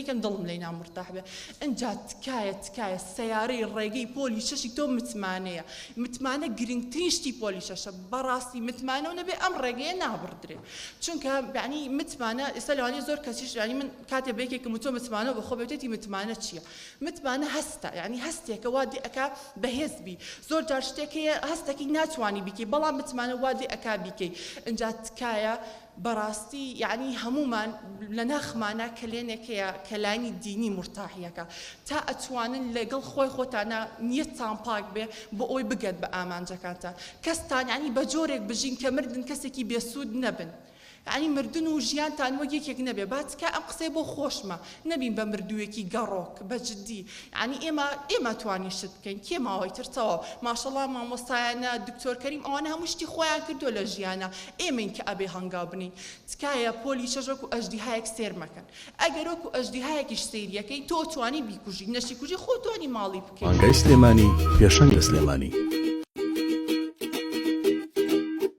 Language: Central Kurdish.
یەکەم دڵم لێ نامرتاح بێ ئەنجا تکایە سەیارەی ڕێگەی پۆلی شەشی تۆ متمانەیە متمانە گرنگترین شتی پۆلی شەشە بەڕاستی متمانە و نەبێ ئەم ڕێگەیە نابڕدرێ چونکە یعنی متمانە ئێستا لەوانەیە زۆر کەسیش ینی من کاتێ بەیەکێکم تۆ متمانە بەخۆ بێتێتی متمانە چییە متمانە هەستە یعنی هەستێکە وا دێ ئەکا بەهێز بی زۆر جار شتێک هەیە هەستێکی ناتوانی بیکەی بەڵام متمانە وا دێ ئەکا بیکەی ئەنجا تکایە بەڕاستی یعنی هەمومان لە ناخمانە کلێنێکەیە کەلانی دینی مرتاحیەکە تا ئەتوانن لەگەڵ خۆی خۆتانە نیەتتان پاک بێ بۆ ئەوی بگەت بە ئامانجەکانتان کەستان ینی بە جۆرێک بژین کە مردن کەسێکی بێسوود نەبن ینی مردن و ژیانتان وەک یەکێک نەبێ باتکە ئەم قسەی بۆ خۆشمە نەبین بە مردوویەکی گەڕۆک بەجددی ینی ئێمە توانی شت بکەین کێ ماوەی ترتەوە ماشەڵڵا مامۆستایانە دکتۆر کەریم ئەوانە هەموو شتی خۆیان کردو لە ژیانە ئێمەین کە ئەبێ هەنگاو بنین تکایە پۆلی شەژۆک و ئەژدیهایەک سێر مەکەن ئەگەر وەکو ئەژدیهایەکیش سەیریەکەی تۆ توانی بیکوژی نەشی کوژی خۆ توانی ماڵی بکەین مانگای سلێمانی پێشەنگ لە سلێمانی